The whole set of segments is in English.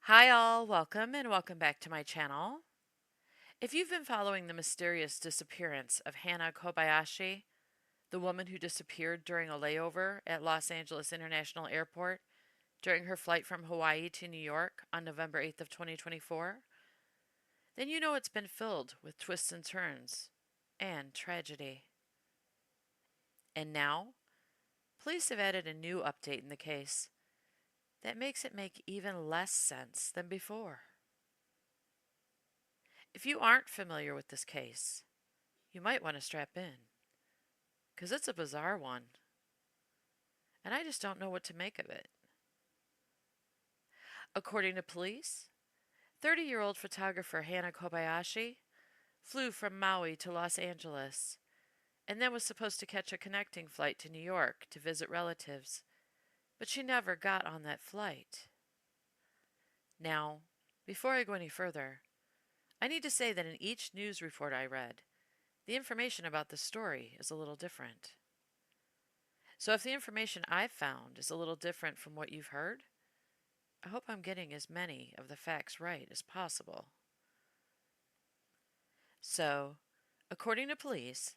Hi all, welcome back to my channel. If you've been following the mysterious disappearance of Hana Kobayashi, the woman who disappeared during a layover at Los Angeles International Airport during her flight from Hawaii to New York on November 8th of 2024, then you know it's been filled with twists and turns and tragedy. And now, police have added a new update in the case that makes it make even less sense than before. If you aren't familiar with this case, you might want to strap in, because it's a bizarre one, and I just don't know what to make of it. According to police, 30-year-old photographer Hana Kobayashi flew from Maui to Los Angeles and then was supposed to catch a connecting flight to New York to visit relatives, but she never got on that flight. Now, before I go any further, I need to say that in each news report I read, the information about the story is a little different. So if the information I've found is a little different from what you've heard, I hope I'm getting as many of the facts right as possible. So, according to police,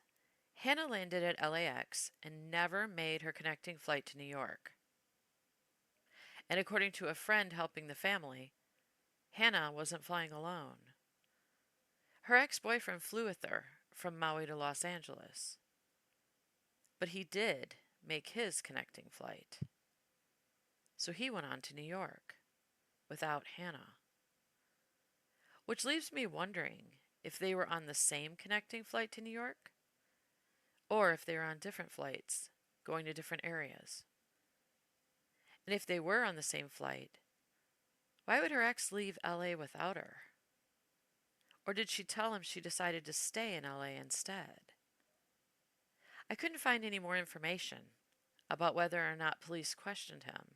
Hana landed at LAX and never made her connecting flight to New York. And according to a friend helping the family, Hana wasn't flying alone. Her ex-boyfriend flew with her from Maui to Los Angeles. But he did make his connecting flight. So he went on to New York without Hana. Which leaves me wondering if they were on the same connecting flight to New York, or if they were on different flights going to different areas. And if they were on the same flight, why would her ex leave LA without her? Or did she tell him she decided to stay in LA instead? I couldn't find any more information about whether or not police questioned him,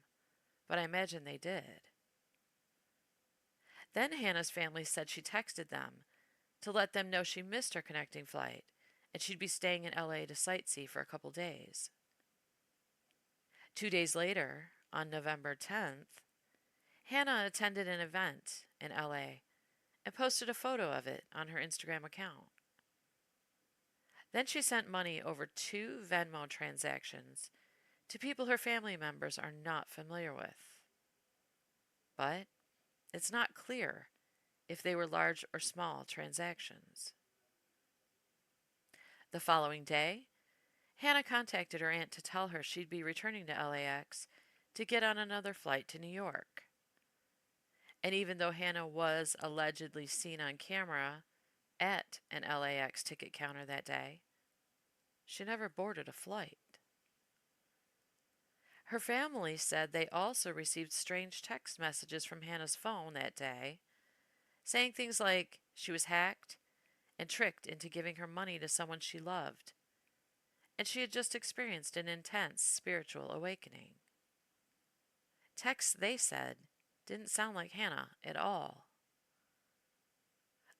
but I imagine they did. Then Hana's family said she texted them to let them know she missed her connecting flight and she'd be staying in LA to sightsee for a couple days. 2 days later, on November 10th, Hana attended an event in LA and posted a photo of it on her Instagram account. Then she sent money over 2 Venmo transactions to people her family members are not familiar with. But it's not clear if they were large or small transactions. The following day, Hana contacted her aunt to tell her she'd be returning to LAX to get on another flight to New York. And even though Hana was allegedly seen on camera at an LAX ticket counter that day, she never boarded a flight. Her family said they also received strange text messages from Hana's phone that day, saying things like she was hacked and tricked into giving her money to someone she loved, and she had just experienced an intense spiritual awakening. Texts, they said, didn't sound like Hana at all.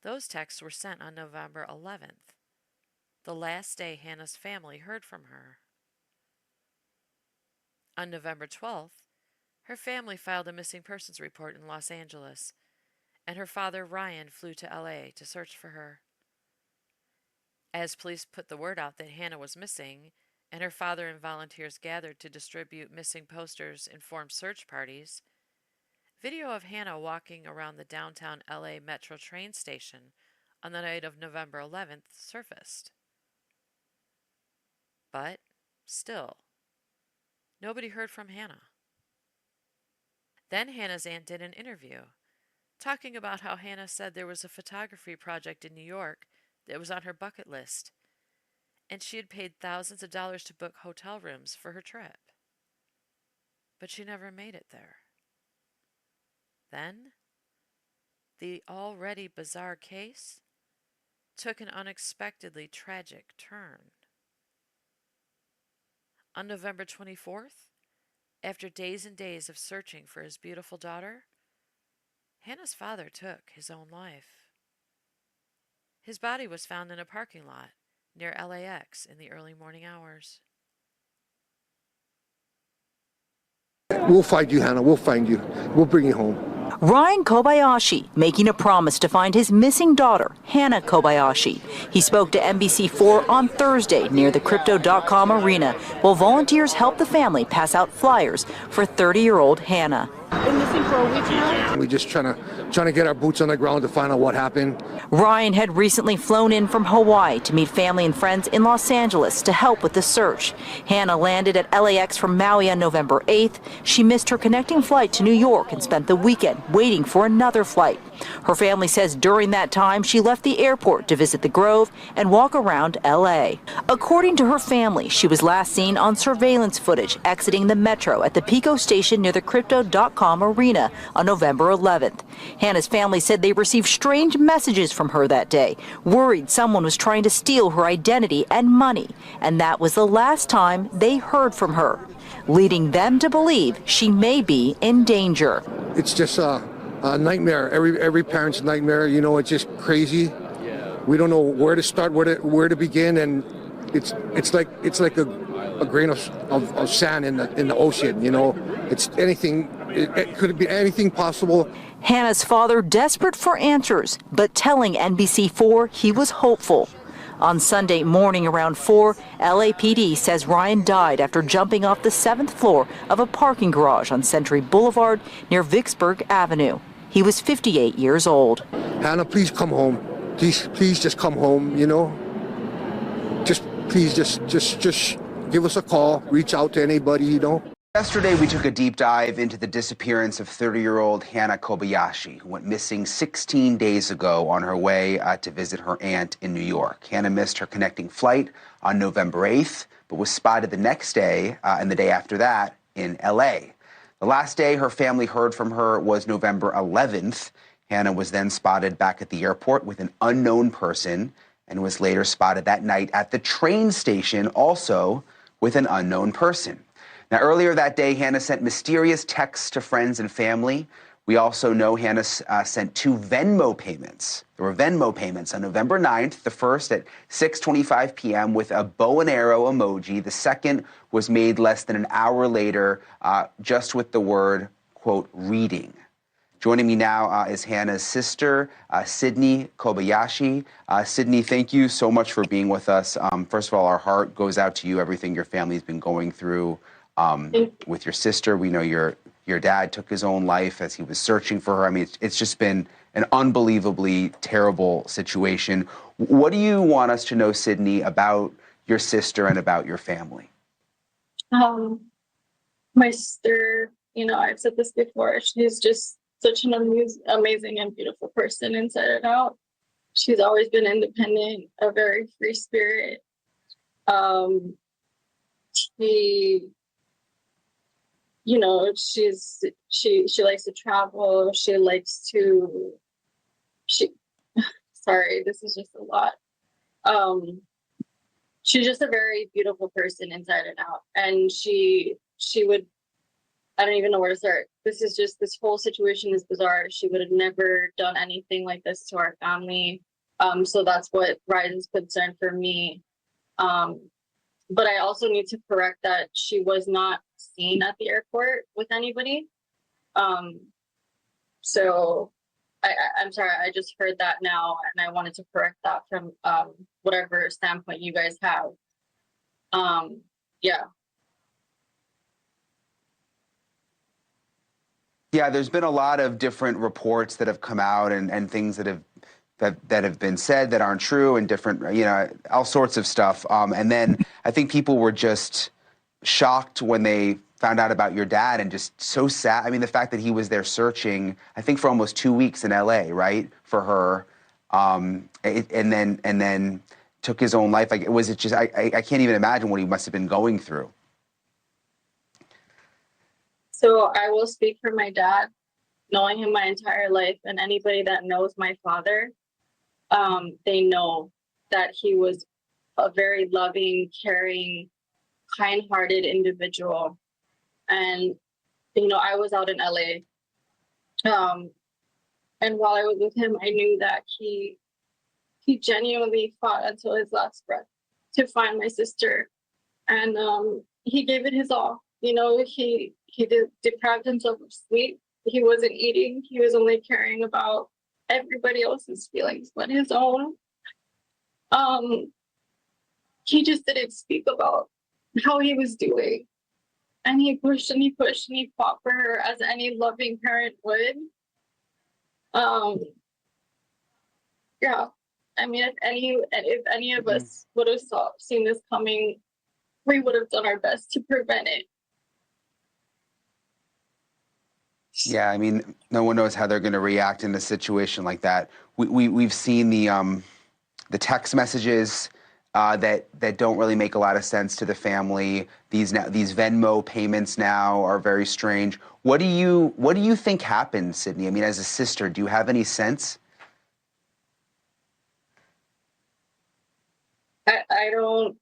Those texts were sent on November 11th, the last day Hana's family heard from her. On November 12th, her family filed a missing persons report in Los Angeles, and her father Ryan flew to LA to search for her. As police put the word out that Hana was missing, and her father and volunteers gathered to distribute missing posters and form search parties, video of Hana walking around the downtown LA Metro train station on the night of November 11th surfaced. But, still, nobody heard from Hana. Then Hana's aunt did an interview, talking about how Hana said there was a photography project in New York that was on her bucket list, and she had paid thousands of dollars to book hotel rooms for her trip. But she never made it there. Then, the already bizarre case took an unexpectedly tragic turn. On November 24th, after days and days of searching for his beautiful daughter, Hana's father took his own life. His body was found in a parking lot near LAX in the early morning hours. We'll find you, Hannah. We'll find you. We'll bring you home. Ryan Kobayashi making a promise to find his missing daughter, Hannah Kobayashi. He spoke to NBC4 on Thursday near the Crypto.com arena while volunteers helped the family pass out flyers for 30-year-old Hannah. Been missing for a week now. We're just trying to get our boots on the ground to find out what happened. Ryan had recently flown in from Hawaii to meet family and friends in Los Angeles to help with the search. Hannah landed at LAX from Maui on November 8th. She missed her connecting flight to New York and spent the weekend waiting for another flight. Her family says during that time she left the airport to visit the Grove and walk around LA. According to her family, she was last seen on surveillance footage exiting the metro at the Pico station near the Crypto.com arena on November 11th. Hannah's family said they received strange messages from her that day, worried someone was trying to steal her identity and money, and that was the last time they heard from her, leading them to believe she may be in danger. It's just a nightmare. Every parent's nightmare. You know, it's just crazy. We don't know where to start, where to begin, and it's like a grain of sand in the ocean. You know, it's anything. It could be anything possible. Hannah's father desperate for answers, but telling NBC4 he was hopeful. On Sunday morning around 4, LAPD says Ryan died after jumping off the 7th floor of a parking garage on Century Boulevard near Vicksburg Avenue. He was 58 years old. Hannah, please come home. Please just come home, you know. Please give us a call, reach out to anybody, you know. Yesterday, we took a deep dive into the disappearance of 30-year-old Hannah Kobayashi, who went missing 16 days ago on her way to visit her aunt in New York. Hannah missed her connecting flight on November 8th, but was spotted the next day and the day after that in L.A. The last day her family heard from her was November 11th. Hannah was then spotted back at the airport with an unknown person and was later spotted that night at the train station, also with an unknown person. Now, earlier that day, Hannah sent mysterious texts to friends and family. We also know Hannah sent 2 Venmo payments. There were Venmo payments on November 9th, the first at 6:25 p.m. with a bow and arrow emoji. The second was made less than an hour later, just with the word, quote, reading. Joining me now is Hannah's sister, Sydney Kobayashi. Sydney, thank you so much for being with us. First of all, our heart goes out to you, everything your family's been going through. With your sister, we know your dad took his own life as he was searching for her. I mean, it's just been an unbelievably terrible situation. What do you want us to know, Sydney, about your sister and about your family? My sister, you know, I've said this before, she's just such an amazing and beautiful person inside and out. She's always been independent, a very free spirit. She, you know, she likes to travel. She likes to, sorry, this is just a lot. She's just a very beautiful person inside and out. And she would, I don't even know where to start. This whole situation is bizarre. She would have never done anything like this to our family. So that's what raises concern for me. But I also need to correct that she was not seen at the airport with anybody. So I'm sorry, I just heard that now, and I wanted to correct that from whatever standpoint you guys have. Yeah. Yeah, there's been a lot of different reports that have come out and things that have been said that aren't true, and different, you know, all sorts of stuff. And then I think people were just shocked when they found out about your dad, and just so sad. I mean, the fact that he was there searching, I think for almost 2 weeks in LA, right, for her, and then took his own life. Like, I can't even imagine what he must have been going through. So I will speak for my dad, knowing him my entire life, and anybody that knows my father, they know that he was a very loving, caring, kind-hearted individual. And, you know, I was out in LA. And while I was with him, I knew that he genuinely fought until his last breath to find my sister. And he gave it his all. You know, he deprived himself of sleep. he wasn't eating. He was only caring about everybody else's feelings but his own. He just didn't speak about how he was doing. And he pushed and he pushed and he fought for her as any loving parent would. Yeah. I mean, if any of us would have seen this coming, we would have done our best to prevent it. Yeah, I mean, no one knows how they're going to react in a situation like that. We've seen the text messages that don't really make a lot of sense to the family. These Venmo payments now are very strange. What do you think happened, Sydney? I mean, as a sister, do you have any sense? I don't.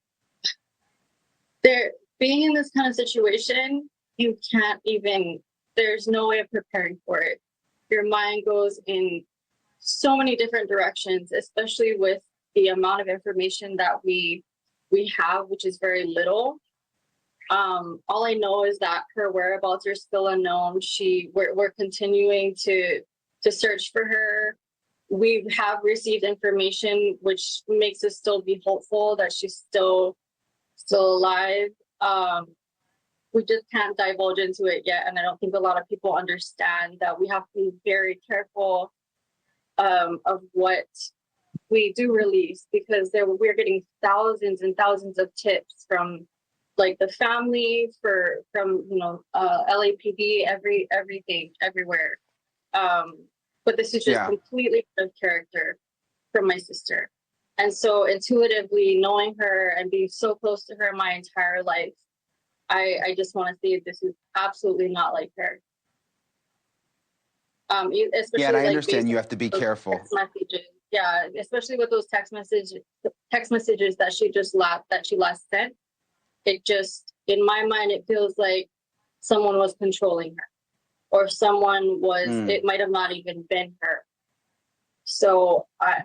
Being in this kind of situation, you can't even. There's no way of preparing for it. Your mind goes in so many different directions, especially with the amount of information that we have, which is very little. All I know is that her whereabouts are still unknown. We're continuing to search for her. We have received information which makes us still be hopeful that she's still alive. We just can't divulge into it yet, and I don't think a lot of people understand that we have to be very careful of what we do release, because we're getting thousands and thousands of tips from like the family, from LAPD, everything, everywhere. But this is just completely out of character from my sister. And so intuitively knowing her and being so close to her my entire life, I just want to say this is absolutely not like her. Especially And I like understand you have to be careful. Messages. Yeah, especially with those text messages that she last sent. It just, in my mind, it feels like someone was controlling her, or someone was. It might have not even been her. So I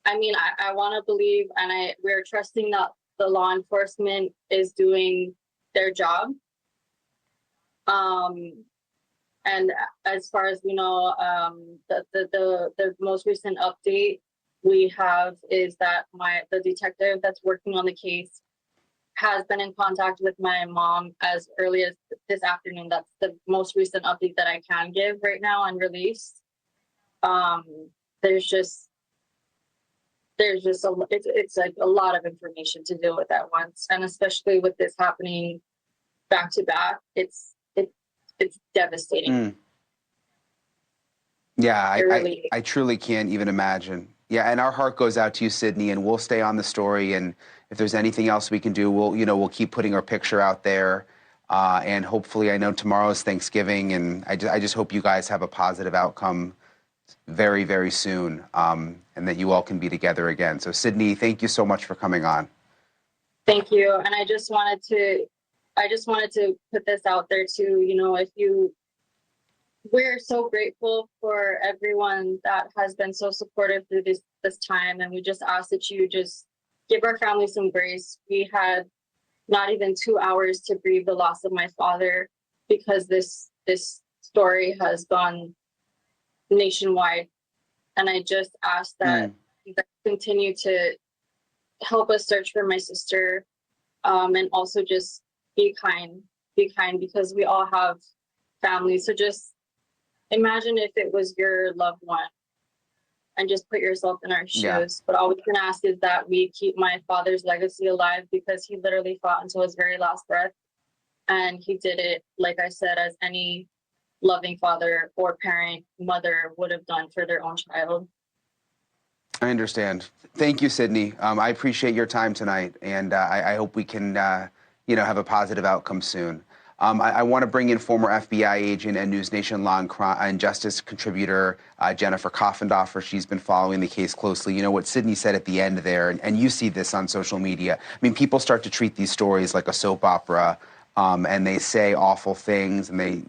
want to believe, and we're trusting that the law enforcement is doing their job. And as far as we know, the most recent update we have is that the detective that's working on the case has been in contact with my mom as early as this afternoon. That's the most recent update that I can give right now and release. It's like a lot of information to deal with at once, and especially with this happening back to back, it's devastating. Yeah, I truly can't even imagine. Yeah, and our heart goes out to you, Sydney, and we'll stay on the story. And if there's anything else we can do, we'll keep putting our picture out there. And hopefully, I know tomorrow's Thanksgiving, and I just hope you guys have a positive outcome very, very soon, and that you all can be together again. So, Sydney, thank you so much for coming on. Thank you. And I just wanted to put this out there too. We're so grateful for everyone that has been so supportive through this time, and we just ask that you just give our family some grace. We had not even 2 hours to grieve the loss of my father, because this story has gone nationwide, and I just ask that you guys continue to help us search for my sister, and also just be kind, because we all have families. So just imagine if it was your loved one, and just put yourself in our shoes. Yeah. But all we can ask is that we keep my father's legacy alive, because he literally fought until his very last breath. And he did it, like I said, as any loving father or parent, mother would have done for their own child. I understand. Thank you, Sydney. I appreciate your time tonight, and I hope we can, have a positive outcome soon. I want to bring in former FBI agent and News Nation Law and Justice contributor Jennifer Koffendorfer. She's been following the case closely. You know what Sydney said at the end there, and you see this on social media. I mean, people start to treat these stories like a soap opera, and they say awful things, and they,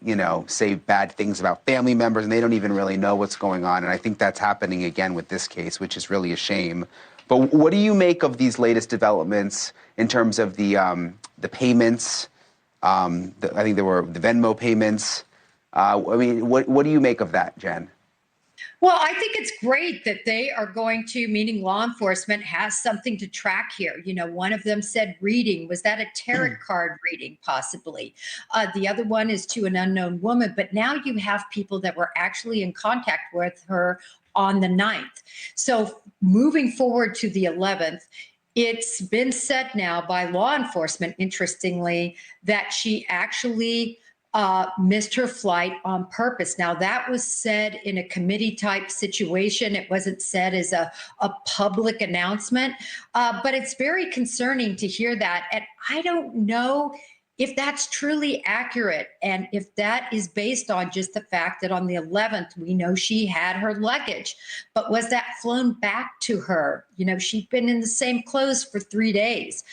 say bad things about family members, and they don't even really know what's going on. And I think that's happening again with this case, which is really a shame. But what do you make of these latest developments in terms of the payments? I think there were the Venmo payments. I mean, what do you make of that, Jen? Well, I think it's great that they are going to, meaning law enforcement has something to track here. You know, one of them said reading. Was that a tarot card reading, possibly? The other one is to an unknown woman. But now you have people that were actually in contact with her on the 9th. So moving forward to the 11th, it's been said now by law enforcement, interestingly, that she actually missed her flight on purpose. Now, that was said in a committee type situation. It wasn't said as a public announcement, but it's very concerning to hear that. And I don't know if that's truly accurate and if that is based on just the fact that on the 11th, we know she had her luggage, but was that flown back to her? You know, she'd been in the same clothes for 3 days.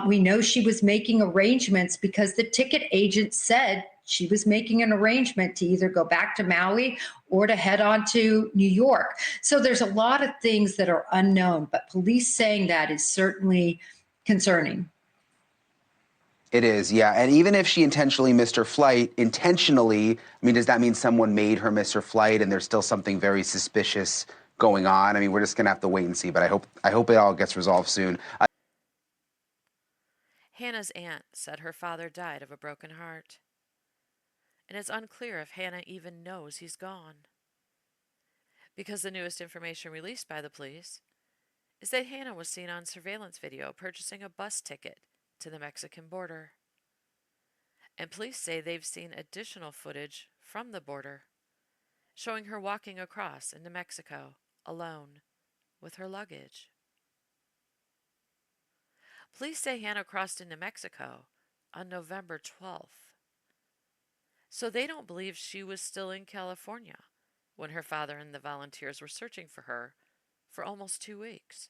We know she was making arrangements because the ticket agent said she was making an arrangement to either go back to Maui or to head on to New York. So there's a lot of things that are unknown, but police saying that is certainly concerning. It is, yeah. And even if she intentionally missed her flight, intentionally, I mean, does that mean someone made her miss her flight and there's still something very suspicious going on? I mean, we're just going to have to wait and see, but I hope it all gets resolved soon. Hannah's aunt said her father died of a broken heart. And it's unclear if Hannah even knows he's gone. Because the newest information released by the police is that Hannah was seen on surveillance video purchasing a bus ticket to the Mexican border. And police say they've seen additional footage from the border showing her walking across into Mexico alone with her luggage. Police say Hannah crossed into Mexico on November 12th. So they don't believe she was still in California when her father and the volunteers were searching for her for almost 2 weeks.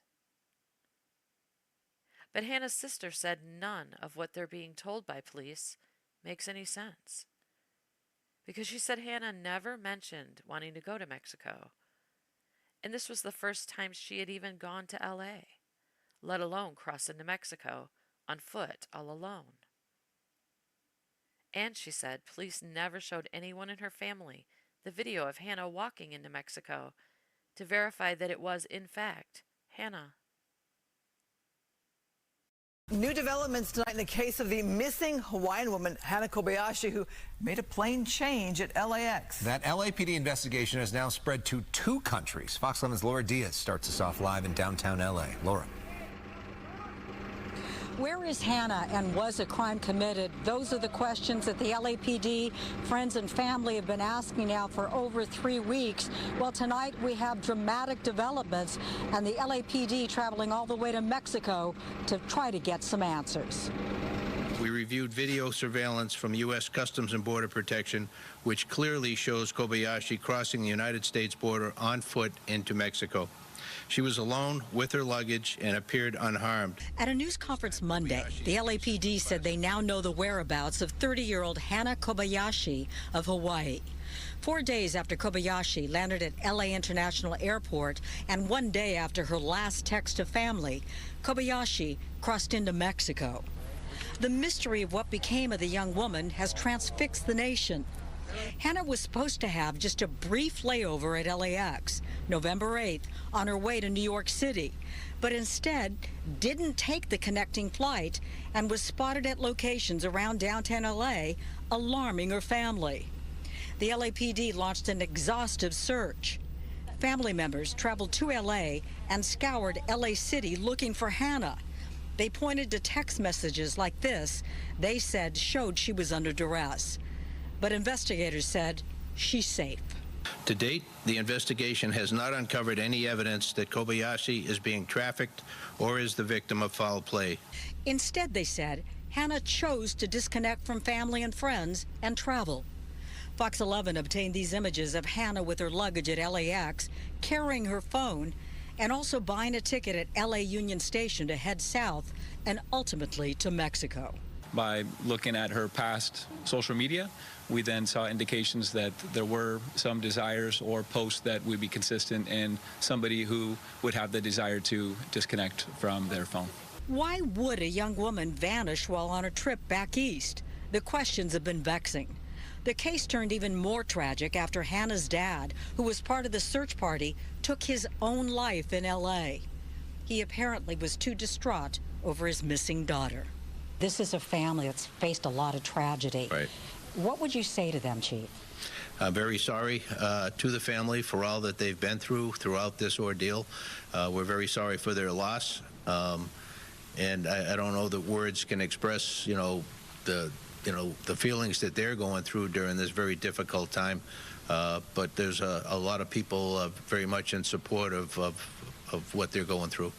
But Hannah's sister said none of what they're being told by police makes any sense. Because she said Hannah never mentioned wanting to go to Mexico. And this was the first time she had even gone to LA, let alone cross into Mexico on foot all alone. And she said police never showed anyone in her family the video of Hannah walking into Mexico to verify that it was, in fact, Hannah. New developments tonight in the case of the missing Hawaiian woman, Hannah Kobayashi, who made a plane change at LAX. That LAPD investigation has now spread to 2 countries. Fox 11's Laura Diaz starts us off live in downtown LA. Laura. Where is Hannah, and was a crime committed? Those are the questions that the LAPD, friends and family have been asking now for over 3 weeks. Well, tonight we have dramatic developments, and the LAPD traveling all the way to Mexico to try to get some answers. We reviewed video surveillance from U.S. Customs and Border Protection, which clearly shows Kobayashi crossing the United States border on foot into Mexico. She was alone with her luggage and appeared unharmed. At a news conference Monday, the LAPD said they now know the whereabouts of 30-year-old Hannah Kobayashi of Hawaii. 4 days after Kobayashi landed at LA International Airport and 1 day after her last text to family, Kobayashi crossed into Mexico. The mystery of what became of the young woman has transfixed the nation. Hannah was supposed to have just a brief layover at LAX, November 8th, on her way to New York City, but instead didn't take the connecting flight and was spotted at locations around downtown LA, alarming her family. The LAPD launched an exhaustive search. Family members traveled to LA and scoured LA City looking for Hannah. They pointed to text messages like this they said showed she was under duress. But investigators said she's safe. To date, the investigation has not uncovered any evidence that Kobayashi is being trafficked or is the victim of foul play. Instead, they said, Hannah chose to disconnect from family and friends and travel. Fox 11 obtained these images of Hannah with her luggage at LAX, carrying her phone, and also buying a ticket at LA Union Station to head south and ultimately to Mexico. By looking at her past social media, we then saw indications that there were some desires or posts that would be consistent in somebody who would have the desire to disconnect from their phone. Why would a young woman vanish while on a trip back east? The questions have been vexing. The case turned even more tragic after Hannah's dad, who was part of the search party, took his own life in L.A. He apparently was too distraught over his missing daughter. This is a family that's faced a lot of tragedy. Right. What would you say to them, Chief? I'm very sorry to the family for all that they've been through throughout this ordeal. We're very sorry for their loss. And I don't know that words can express, the feelings that they're going through during this very difficult time. But there's a lot of people very much in support of what they're going through.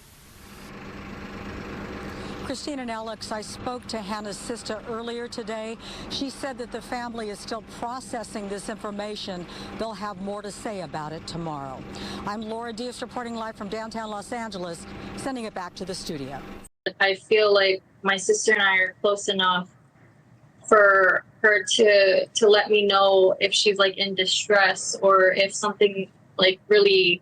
Christine and Alex, I spoke to Hannah's sister earlier today. She said that the family is still processing this information. They'll have more to say about it tomorrow. I'm Laura Diaz reporting live from downtown Los Angeles, sending it back to the studio. I feel like my sister and I are close enough for her to let me know if she's like in distress or if something like really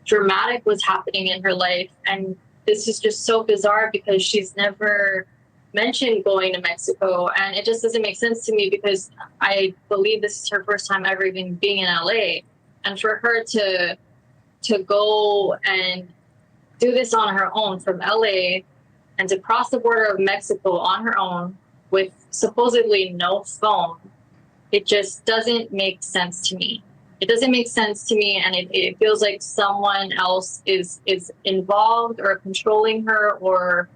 dramatic was happening in her life. And this is just so bizarre because she's never mentioned going to Mexico, and it just doesn't make sense to me because I believe this is her first time ever even being in LA, and for her to go and do this on her own from LA and to cross the border of Mexico on her own with supposedly no phone, it just doesn't make sense to me. It doesn't make sense to me, and it feels like someone else is involved or controlling her or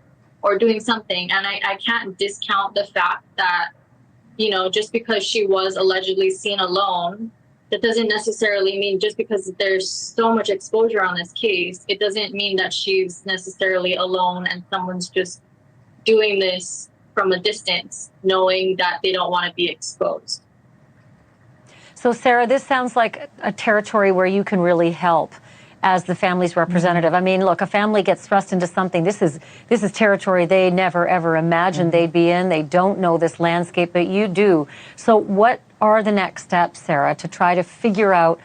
doing something. And I can't discount the fact that, just because she was allegedly seen alone, that doesn't necessarily mean, just because there's so much exposure on this case, it doesn't mean that she's necessarily alone and someone's just doing this from a distance, knowing that they don't want to be exposed. So, Sarah, this sounds like a territory where you can really help as the family's representative. I mean, look, a family gets thrust into something. This is territory they never, ever imagined they'd be in. They don't know this landscape, but you do. So what are the next steps, Sarah, to try to figure out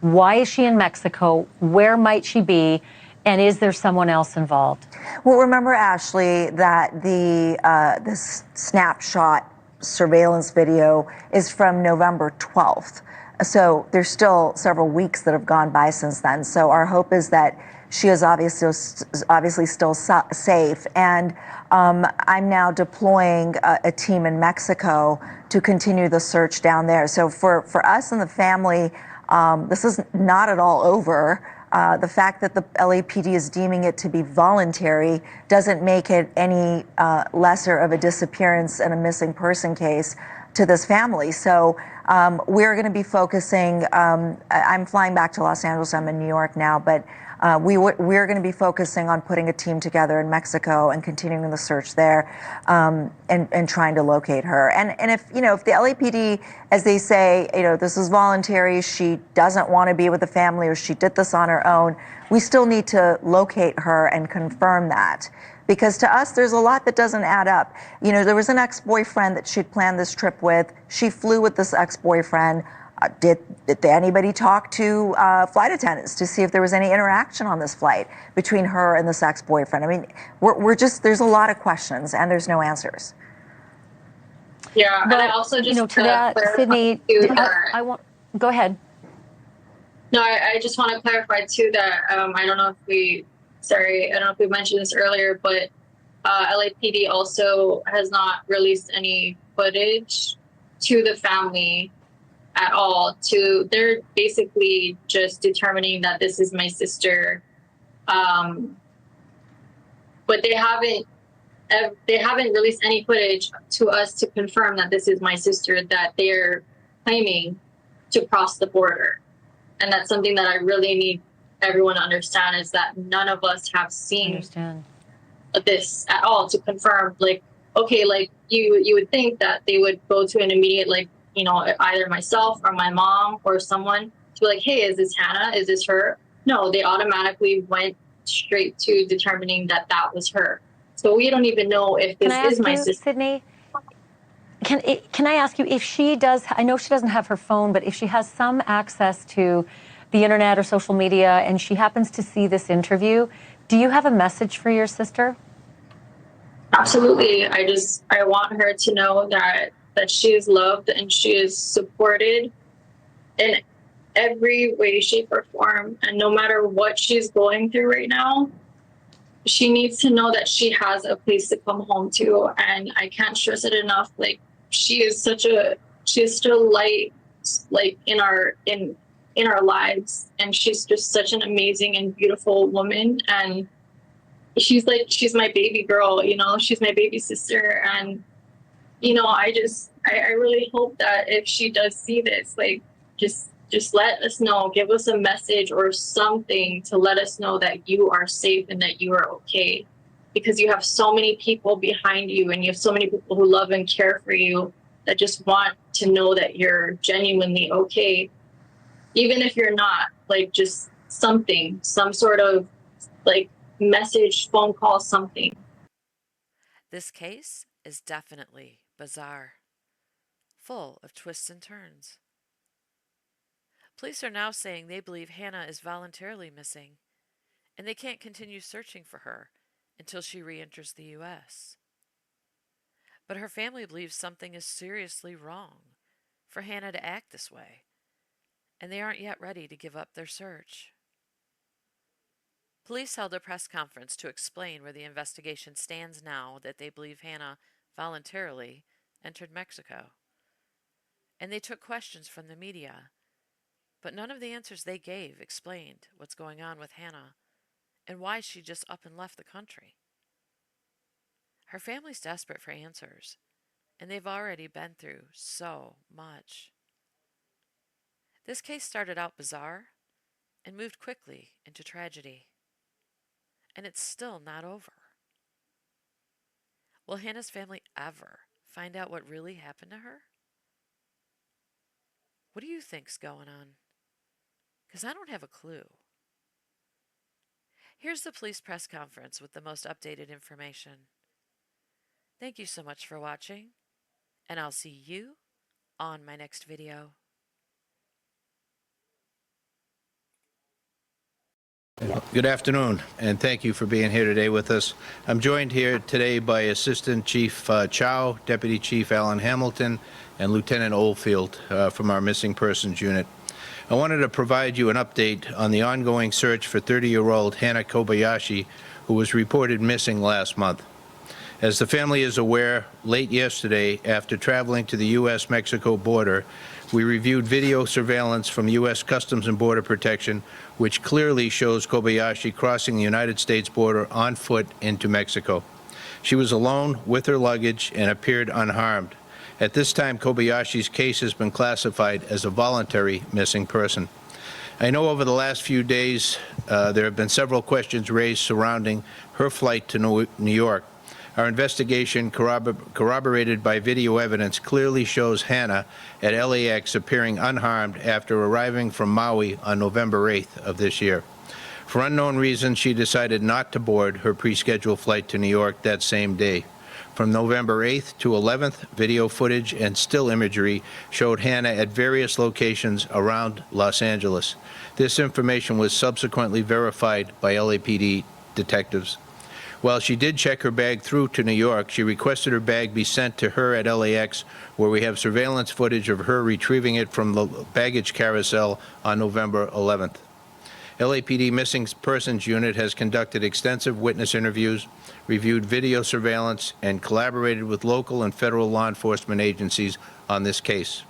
why is she in Mexico? Where might she be? And is there someone else involved? Well, remember, Ashley, that this snapshot surveillance video is from November 12th. So there's still several weeks that have gone by since then. So our hope is that she is obviously still safe. And I'm now deploying a team in Mexico to continue the search down there. So for us and the family, this is not at all over. The fact that the LAPD is deeming it to be voluntary doesn't make it any lesser of a disappearance and a missing person case to this family. So we're going to be focusing, I'm flying back to Los Angeles, I'm in New York now, but we're going to be focusing on putting a team together in Mexico and continuing the search there and trying to locate her. And if the LAPD, as they say, this is voluntary, she doesn't want to be with the family or she did this on her own, we still need to locate her and confirm that. Because to us, there's a lot that doesn't add up. There was an ex-boyfriend that she'd planned this trip with. She flew with this ex-boyfriend. Did anybody talk to flight attendants to see if there was any interaction on this flight between her and this ex-boyfriend? I mean, there's a lot of questions and there's no answers. Yeah, but, and I also just to that, Sydney, I want, go ahead. No, I just want to clarify too that I don't know if we mentioned this earlier, but LAPD also has not released any footage to the family at all. They're basically just determining that this is my sister, but they haven't released any footage to us to confirm that this is my sister that they're claiming to cross the border. And that's something that I really need everyone to understand, is that none of us have seen this at all to confirm. Like, okay, like you would think that they would go to an immediate, either myself or my mom or someone to be like, hey, is this Hannah? Is this her? No, they automatically went straight to determining that that was her. So we don't even know if this is my sister. Sydney, can I ask you if she does, I know she doesn't have her phone, but if she has some access to the internet or social media and she happens to see this interview, do you have a message for your sister? Absolutely. I want her to know that that she is loved and she is supported in every way, shape, or form. And no matter what she's going through right now, she needs to know that she has a place to come home to. And I can't stress it enough. Like, she is still light, like in our lives. And she's just such an amazing and beautiful woman. And she's my baby girl, you know, she's my baby sister. And, you know, I really hope that if she does see this, like, just let us know, give us a message or something to let us know that you are safe and that you are okay. Because you have so many people behind you and you have so many people who love and care for you that just want to know that you're genuinely okay. Even if you're not, like, just something, some sort of like message, phone call, something. This case is definitely bizarre, full of twists and turns. Police are now saying they believe Hannah is voluntarily missing, and they can't continue searching for her until she re-enters the U.S. But her family believes something is seriously wrong for Hannah to act this way, and they aren't yet ready to give up their search. Police held a press conference to explain where the investigation stands now that they believe Hannah voluntarily entered Mexico. And they took questions from the media, but none of the answers they gave explained what's going on with Hannah and why she just up and left the country. Her family's desperate for answers, and they've already been through so much. This case started out bizarre and moved quickly into tragedy. And it's still not over. Will Hannah's family ever find out what really happened to her? What do you think's going on? Because I don't have a clue. Here's the police press conference with the most updated information. Thank you so much for watching, and I'll see you on my next video. Good afternoon, and thank you for being here today with us. I'm joined here today by Assistant Chief Chow, Deputy Chief Alan Hamilton, and Lieutenant Oldfield from our Missing Persons Unit. I wanted to provide you an update on the ongoing search for 30-year-old Hannah Kobayashi, who was reported missing last month. As the family is aware, late yesterday, after traveling to the U.S.-Mexico border, we reviewed video surveillance from U.S. Customs and Border Protection, which clearly shows Kobayashi crossing the United States border on foot into Mexico. She was alone with her luggage and appeared unharmed. At this time, Kobayashi's case has been classified as a voluntary missing person. I know over the last few days there have been several questions raised surrounding her flight to New York. Our investigation, corroborated by video evidence, clearly shows Hannah at LAX appearing unharmed after arriving from Maui on November 8th of this year. For unknown reasons, she decided not to board her pre-scheduled flight to New York that same day. From November 8th to 11th, video footage and still imagery showed Hannah at various locations around Los Angeles. This information was subsequently verified by LAPD detectives. While she did check her bag through to New York, she requested her bag be sent to her at LAX, where we have surveillance footage of her retrieving it from the baggage carousel on November 11th. LAPD Missing Persons Unit has conducted extensive witness interviews, reviewed video surveillance, and collaborated with local and federal law enforcement agencies on this case.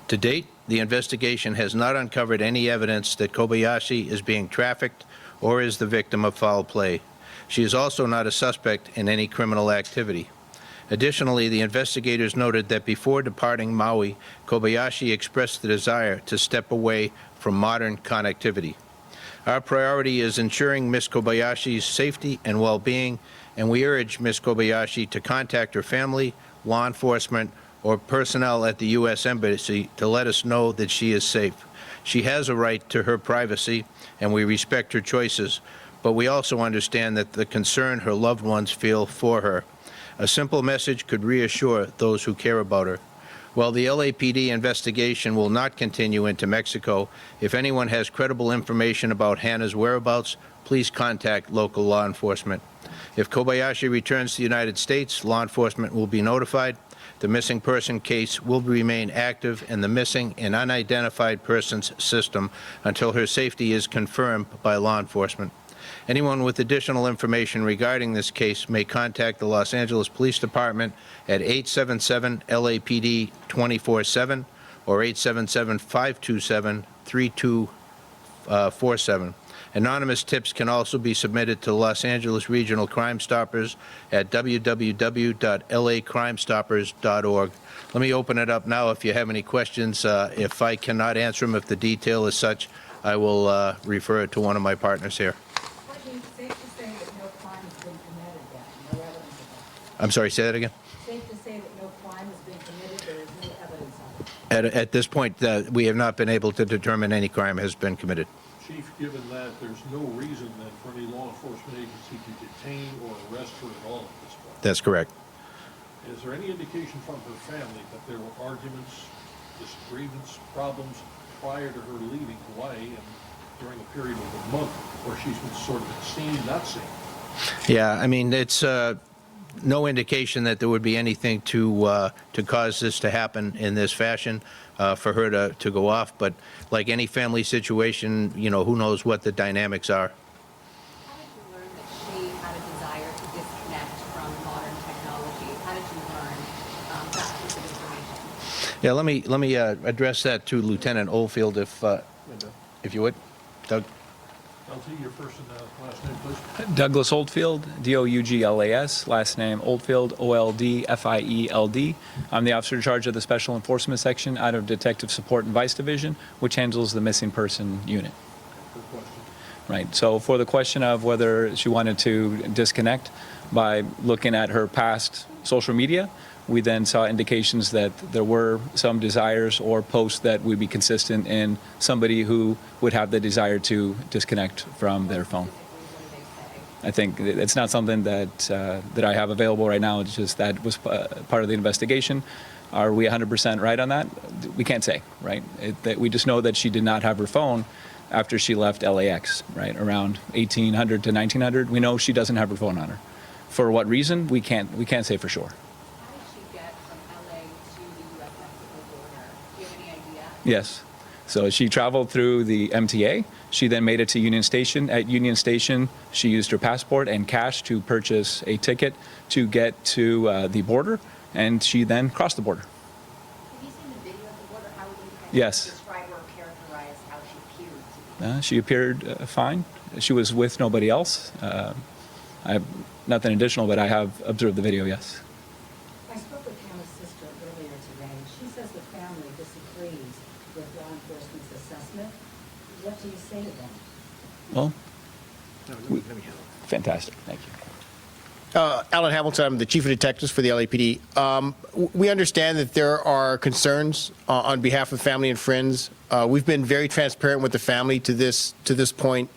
To date, the investigation has not uncovered any evidence that Kobayashi is being trafficked or is the victim of foul play. She is also not a suspect in any criminal activity. Additionally, the investigators noted that before departing Maui, Kobayashi expressed the desire to step away from modern connectivity. Our priority is ensuring Ms. Kobayashi's safety and well-being, and we urge Ms. Kobayashi to contact her family, law enforcement, or personnel at the U.S. Embassy to let us know that she is safe. She has a right to her privacy, and we respect her choices, but we also understand that the concern her loved ones feel for her. A simple message could reassure those who care about her. While the LAPD investigation will not continue into Mexico, if anyone has credible information about Hannah's whereabouts, please contact local law enforcement. If Kobayashi returns to the United States, law enforcement will be notified. the missing person case will remain active in the missing and unidentified persons system until her safety is confirmed by law enforcement. Anyone with additional information regarding this case may contact the Los Angeles Police Department at 877-LAPD-24/7 or 877-527-3247. Anonymous tips can also be submitted to Los Angeles Regional Crime Stoppers at www.lacrimestoppers.org. Let me open it up now if you have any questions. If I cannot answer them, if the detail is such, I will refer it to one of my partners here. I'm sorry, say that again? Safe to say that no crime has been committed, there is no evidence of it. At this point, we have not been able to determine any crime has been committed. Chief, given that there's no reason then for any law enforcement agency to detain or arrest her at all at this point. That's correct. Is there any indication from her family that there were arguments, disagreements, problems prior to her leaving Hawaii and during a period of a month where she's been sort of seen, not seen? Yeah, I mean, it's no indication that there would be anything to cause this to happen in this fashion, for her to go off. But like any family situation, you know, who knows what the dynamics are. How did you learn that she had a desire to disconnect from modern technology? How did you learn that piece of information? Yeah, let me address that to Lieutenant Oldfield, if you would, Doug. LT, your first and last name, please. Douglas Oldfield, D-O-U-G-L-A-S, last name Oldfield, O-L-D-F-I-E-L-D. I'm the officer in charge of the Special Enforcement Section out of Detective Support and Vice Division, which handles the missing person unit. Right, so for the question of whether she wanted to disconnect, by looking at her past social media, we then saw indications that there were some desires or posts that would be consistent in somebody who would have the desire to disconnect from their phone. I think it's not something that that I have available right now. It's just that was part of the investigation. Are we 100% right on that? We can't say, right? We just know that she did not have her phone after she left LAX, right? Around 1800 to 1900. We know she doesn't have her phone on her. For what reason? We can't say for sure. Yes. So she traveled through the MTA. She then made it to Union Station. At Union Station, she used her passport and cash to purchase a ticket to get to the border, and she then crossed the border. Have you seen the video of the border? How would you Yes. describe or characterize how she appeared? She appeared fine. She was with nobody else. I have nothing additional, but I have observed the video, yes. I spoke with Hannah's sister earlier today. She says the family disagrees with law enforcement's assessment. What do you say to them? Well, fantastic. Thank you. Alan Hamilton, I'm the Chief of Detectives for the LAPD. We understand that there are concerns on behalf of family and friends. We've been very transparent with the family to this point.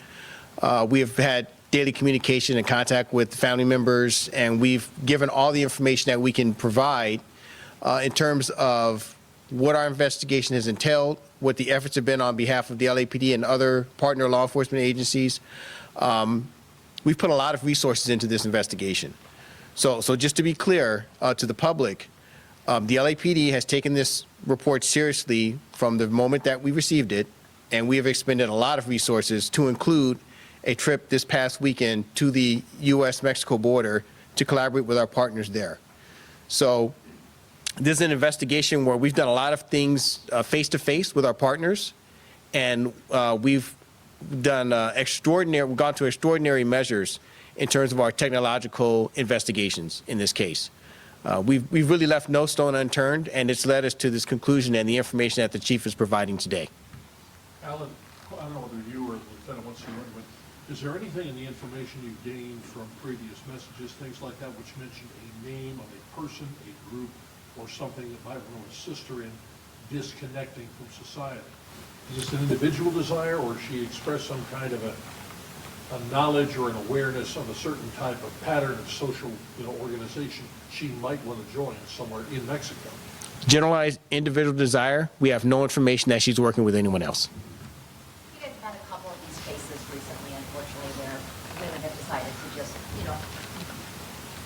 We have had daily communication and contact with family members, and we've given all the information that we can provide in terms of what our investigation has entailed, what the efforts have been on behalf of the LAPD and other partner law enforcement agencies. We've put a lot of resources into this investigation. So just to be clear to the public, the LAPD has taken this report seriously from the moment that we received it, and we have expended a lot of resources to include a trip this past weekend to the U.S.-Mexico border to collaborate with our partners there. So this is an investigation where we've done a lot of things face-to-face with our partners, and we've done we've gone to extraordinary measures in terms of our technological investigations in this case. We've really left no stone unturned, and it's led us to this conclusion and the information that the chief is providing today. Alan, I don't know whether you or the lieutenant wants to run with. Is there anything in the information you've gained from previous messages, things like that, which mentioned a name of a person, a group, or something that might assist her in disconnecting from society? Is this an individual desire, or she expressed some kind of a knowledge or an awareness of a certain type of pattern of social, organization she might want to join somewhere in Mexico? Generalized individual desire, we have no information that she's working with anyone else. You guys have had a couple of these cases recently, unfortunately, where women have decided to just,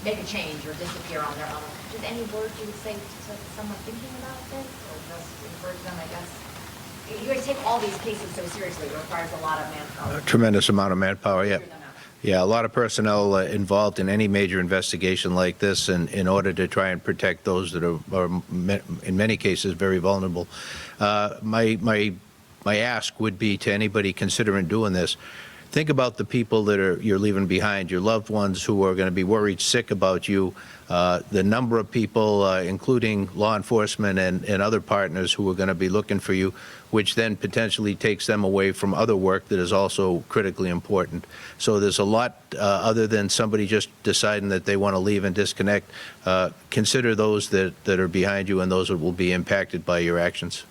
make a change or disappear on their own. Just any words you would say to someone thinking about this, or just encourage them, I guess? You guys take all these cases so seriously. It requires a lot of manpower. A tremendous amount of manpower, yeah. Yeah, a lot of personnel involved in any major investigation like this, and in order to try and protect those that are in many cases very vulnerable. My ask would be to anybody considering doing this, think about the people that you're leaving behind, your loved ones who are going to be worried sick about you, the number of people, including law enforcement and other partners who are going to be looking for you, which then potentially takes them away from other work that is also critically important. So there's a lot other than somebody just deciding that they want to leave and disconnect. Consider those that are behind you and those that will be impacted by your actions.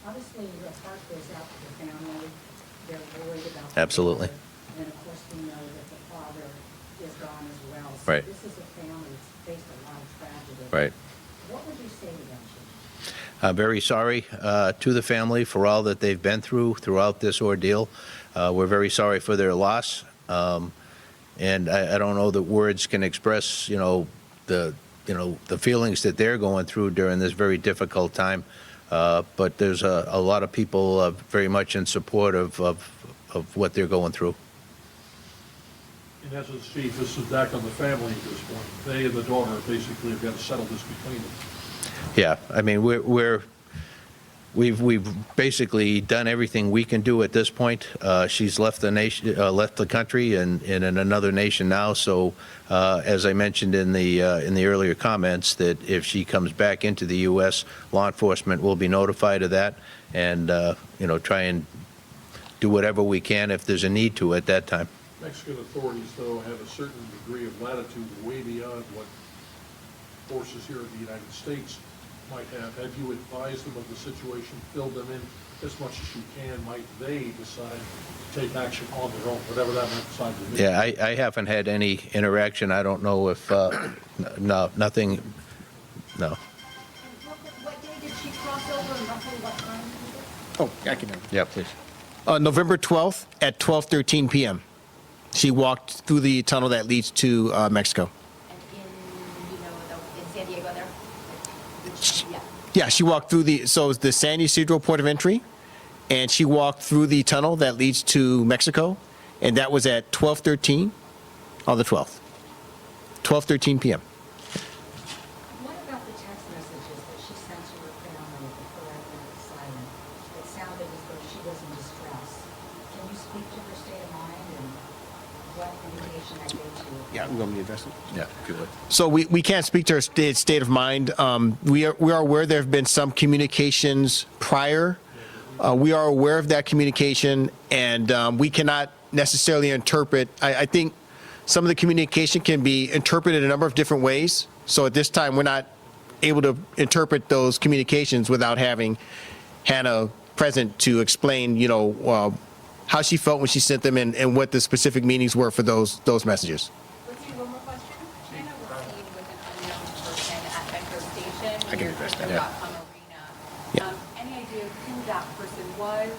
Obviously, your heart goes out to the family. They're worried about Absolutely. the father. And of course, we know that the father is gone as well. So Right. this is a family that's faced a lot of tragedy. Right. What would you say to them, Chief? I'm very sorry to the family for all that they've been through throughout this ordeal. We're very sorry for their loss. And I don't know that words can express, the feelings that they're going through during this very difficult time. But there's a lot of people very much in support of what they're going through. In essence, Chief, this is back on the family at this point. They and the daughter basically have got to settle this between them. Yeah, I mean, we've basically done everything we can do at this point. She's left the nation, left the country, and in another nation now. So, as I mentioned in the earlier comments, that if she comes back into the U.S., law enforcement will be notified of that, and try and do whatever we can if there's a need to at that time. Mexican authorities, though, have a certain degree of latitude way beyond what forces here in the United States might have. Have you advised them of the situation, filled them in as much as you can? Might they decide to take action on their own, whatever that might decide to be? Yeah, I haven't had any interaction. I don't know if, no, nothing, no. What day did she cross over and roughly what time was it? Oh, I can. Yeah, please. November 12th at 12:13 p.m. She walked through the tunnel that leads to Mexico. In San Diego there? Yeah, she walked through the San Ysidro port of entry, and she walked through the tunnel that leads to Mexico, and that was at 12:13 on the 12th. 12:13 p.m. What about the text messages that she sent to her family before everyone was silent? It sounded as though she was in distress. Can you speak to her state of mind and what indication that gave to you? Yeah, we're going to address it. Yeah, if you would. So we can't speak to her state of mind. We are aware there have been some communications prior. We are aware of that communication, and we cannot necessarily interpret. I think some of the communication can be interpreted a number of different ways. So at this time, we're not able to interpret those communications without having Hannah present to explain, how she felt when she sent them and what the specific meanings were for those messages. Let's do one more question. Hannah was seen with an unknown person at Metro Station I can near address the that. .com arena. Any idea who that person was?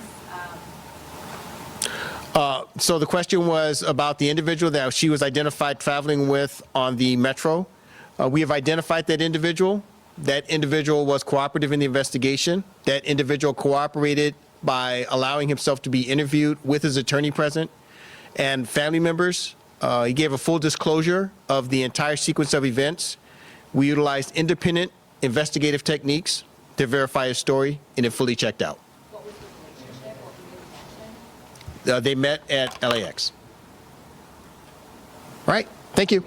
So the question was about the individual that she was identified traveling with on the Metro. We have identified that individual. That individual was cooperative in the investigation. That individual cooperated by allowing himself to be interviewed with his attorney present and family members. He gave a full disclosure of the entire sequence of events. We utilized independent investigative techniques to verify his story, and it fully checked out. What was the relationship or who they met? They met at LAX. All right, thank you.